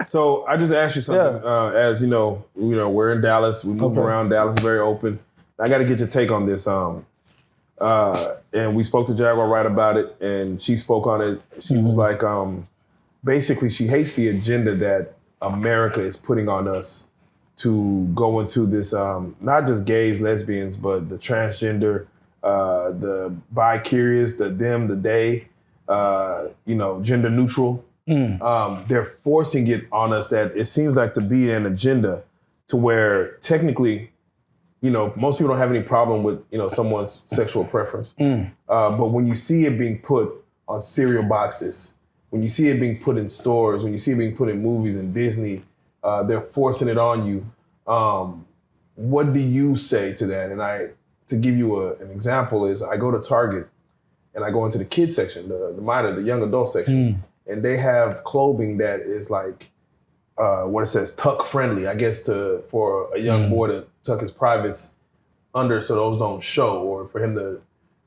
So I just asked you something. As we're in Dallas. We move around. Dallas is very open. I got to get your take on this. And we spoke to Jaguar right about it, and she spoke on it. She was like, basically, she hates the agenda that America is putting on us to go into this, not just gays, lesbians, but the transgender, the bi-curious, the them, the they, gender neutral. They're forcing it on us that it seems like to be an agenda to where technically, most people don't have any problem with, someone's sexual preference. But when you see it being put on cereal boxes, when you see it being put in stores, when you see it being put in movies and Disney, they're forcing it on you. What do you say to that? And to give you an example is I go to Target and I go into the kids section, the young adult section, and they have clothing that is like, what it says, tuck friendly, I guess for a young boy to tuck his privates under so those don't show, or for him to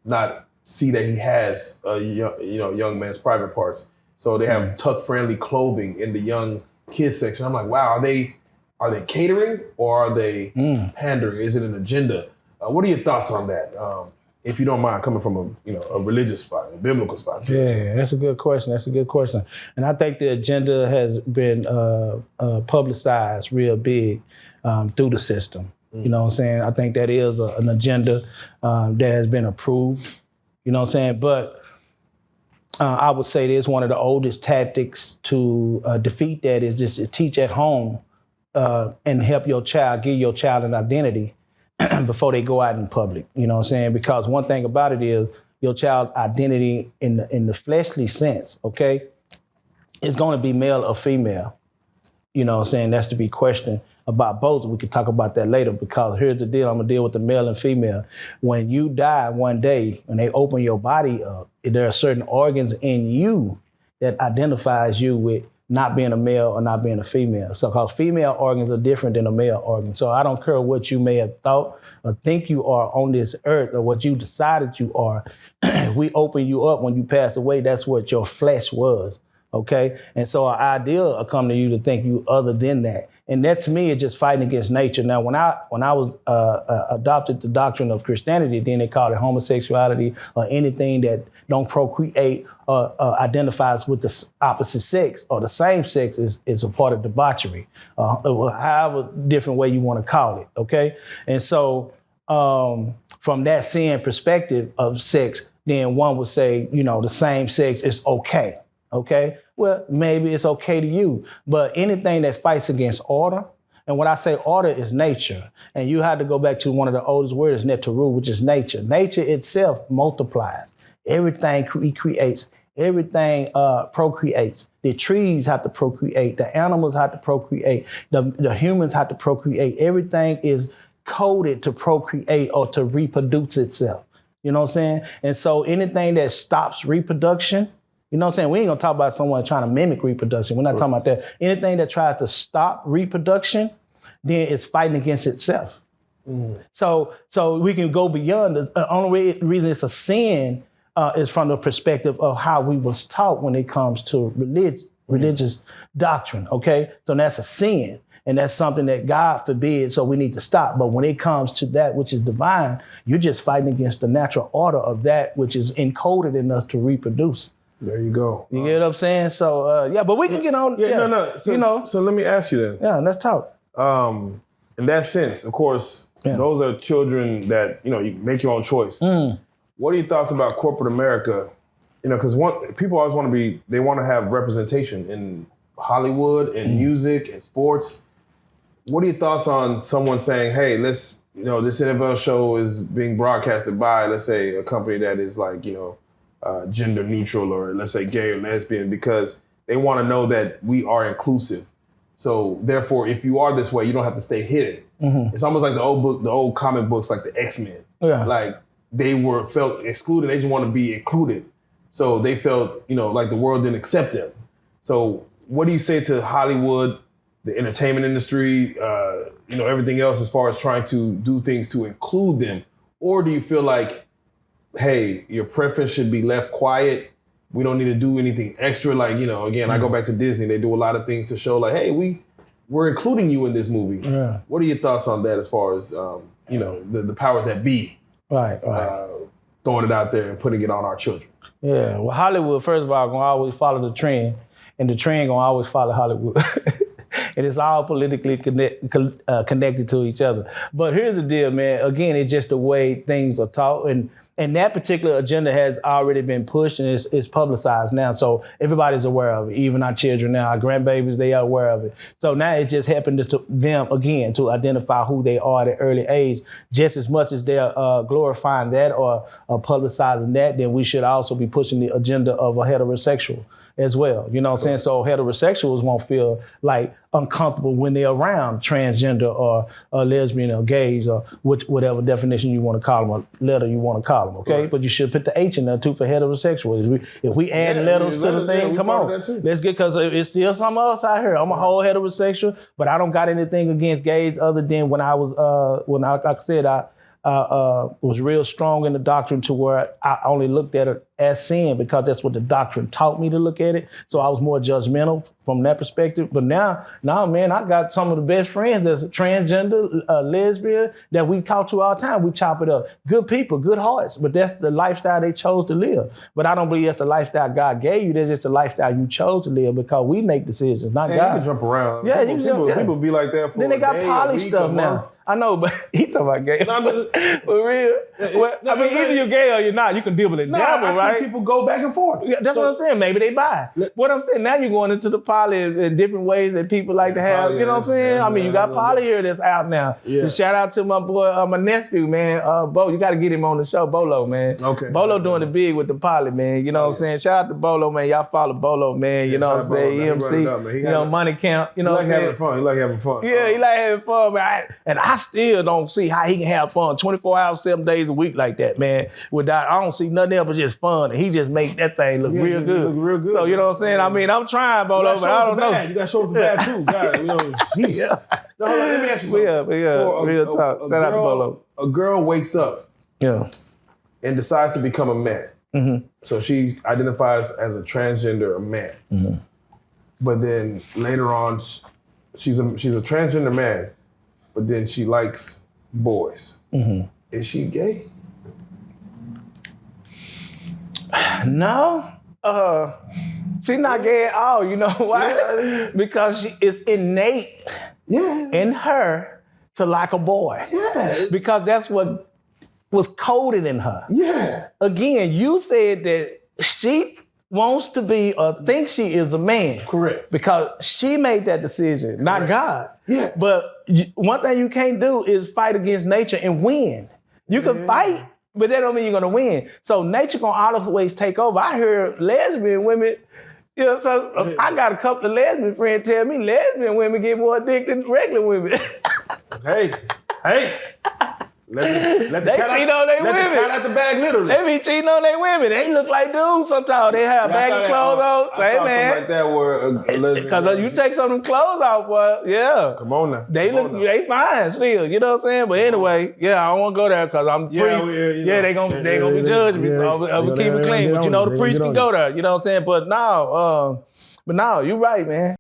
not see that he has a young man's private parts. So they have tuck friendly clothing in the young kids section. I'm like, wow, are they catering or are they pandering? Is it an agenda? What are your thoughts on that? If you don't mind, coming from a religious spot, a biblical spot. Too. Yeah, that's a good question. And I think the agenda has been publicized real big through the system. You know what I'm saying? I think that is an agenda that has been approved. You know what I'm saying? But I would say this, one of the oldest tactics to defeat that is just to teach at home and help your child, give your child an identity before they go out in public. You know what I'm saying? Because one thing about it is your child's identity in the fleshly sense, okay, is going to be male or female. You know what I'm saying? That's to be questioned about both. We could talk about that later, because here's the deal. I'm going to deal with the male and female. When you die one day, when they open your body up, there are certain organs in you that identifies you with not being a male or not being a female. So, because female organs are different than a male organ. So I don't care what you may have thought or think you are on this earth or what you decided you are. We open you up when you pass away. That's what your flesh was. Okay. And so an idea will come to you to think you other than that. And that to me is just fighting against nature. Now, when I was adopted the doctrine of Christianity, then they called it homosexuality or anything that don't procreate or identifies with the opposite sex or the same sex is a part of debauchery, however different way you want to call it. Okay. And so from that sin perspective of sex, then one would say, the same sex is okay. Okay, well, maybe it's okay to you, but anything that fights against order, and when I say order is nature, and you have to go back to one of the oldest words, netaru, which is nature. Nature itself multiplies. Everything creates, everything procreates. The trees have to procreate, the animals have to procreate, the humans have to procreate. Everything is coded to procreate or to reproduce itself. You know what I'm saying? And so anything that stops reproduction, you know what I'm saying? We ain't gonna talk about someone trying to mimic reproduction. We're not talking about that. Anything that tries to stop reproduction, then it's fighting against itself. So we can go beyond. The only reason it's a sin is from the perspective of how we was taught when it comes to religious doctrine, okay? So that's a sin. And that's something that God forbid, so we need to stop. But when it comes to that which is divine, you're just fighting against the natural order of that which is encoded in us to reproduce. There you go. You get what I'm saying? So, but we can get on. Yeah, no. So let me ask you then. Yeah, let's talk. In that sense, of course, those are children that, you make your own choice. What are your thoughts about corporate America? Because people always want to have representation in Hollywood and music and sports. What are your thoughts on someone saying, hey, this NFL show is being broadcasted by, let's say, a company that is like, gender neutral, or let's say gay or lesbian, because they want to know that we are inclusive. So therefore, if you are this way, you don't have to stay hidden. It's almost like the old comic books, like the X-Men. Yeah. Like they felt excluded. They just want to be included. So they felt, like the world didn't accept them. So what do you say to Hollywood, the entertainment industry, everything else as far as trying to do things to include them? Or do you feel like, hey, your preference should be left quiet we don't need to do anything extra. Like, you know, again, I go back to Disney. They do a lot of things to show like, hey, we're including you in this movie. Yeah. What are your thoughts on that as far as, you know, the powers that be Right. throwing it out there and putting it on our children? Yeah. Well, Hollywood, first of all, gonna always follow the trend, and the trend gonna always follow Hollywood. And it's all politically connected to each other. But here's the deal, man. Again, it's just the way things are taught. And that particular agenda has already been pushed and it's publicized now. So everybody's aware of it. Even our children now, our grandbabies, they are aware of it. So now it just happened to them, again, to identify who they are at an early age. Just as much as they're glorifying that or publicizing that, then we should also be pushing the agenda of a heterosexual as well. You know what I'm saying? So heterosexuals won't feel like uncomfortable when they're around transgender or lesbian or gays or whatever definition you want to call them, or letter you want to call them, okay? Right. But you should put the H in there too for heterosexual. If we add letters to the thing, come on. Let's get, because it's still some of us out here. I'm a whole heterosexual, but I don't got anything against gays other than when I was, like I said, I was real strong in the doctrine to where I only looked at it as sin because that's what the doctrine taught me to look at it. So I was more judgmental from that perspective. But now, man, I got some of the best friends that's transgender, lesbian, that we talk to all the time. We chop it up. Good people, good hearts, but that's the lifestyle they chose to live. But I don't believe that's the lifestyle God gave you. That's just the lifestyle you chose to live because we make decisions, not God. You can jump around. Yeah, people be like that for then they got a day, poly stuff now. I know, but he talking about gay. For real. Well, I mean, either you're gay or you're not. You can deal with it. I see people go back and forth. Yeah, that's what I'm saying. Maybe they buy. What I'm saying, now you're going into the poly in different ways that people like to have. You know what I'm saying? I mean, you got poly here that's out now. Yeah. And shout out to my boy, my nephew, man. Bo, you got to get him on the show, Bolo, man. Okay. Bolo doing the big with the poly, man. You know what I'm saying? Shout out to Bolo, man. Y'all follow Bolo, man. You know what I'm saying? EMC, you know, money count. You know what I'm saying? He like having fun. Yeah, he like having fun, man. And I still don't see how he can have fun 24 hours, 7 days a week like that, man. Without, I don't see nothing else but just fun. And he just make that thing look real good. Look real good. So you know what I'm saying? I mean, I'm trying, Bolo, but I don't know. You got to show us the bad too. God, you know, yeah. No, hold on, let me ask you something. Yeah, real talk. Shout out to Bolo. A girl wakes up and decides to become a man. Mm-hmm. So she identifies as a transgender man. Mm-hmm. But then later on, she's a transgender man, but then she likes boys. Mm-hmm. Is she gay? No. She's not gay at all. You know why? Yeah. Because it's innate in her to like a boy. Yeah. Because that's what was coded in her. Yeah. Again, you said that she wants to be or thinks she is a man. Correct. Because she made that decision, not God. Yeah. But one thing you can't do is fight against nature and win. You can fight, but that don't mean you're gonna win. So nature gonna always take over. I hear lesbian women, you know, so I got a couple of lesbian friends tell me lesbian women get more addicted than regular women. Hey. Let the cat cheat on their women. Let the cat out the bag, literally. They be cheating on their women. They look like dudes sometimes. They have baggy clothes on. Say, man. Like that where because you take some of them clothes off, boy. Yeah. Come on now. They fine still. You know what I'm saying? But anyway, I don't want to go there because I'm priest. They gonna be judging me. So I'm keep it clean. But you know, the priest can go there. You know what I'm saying? But no, you're right, man.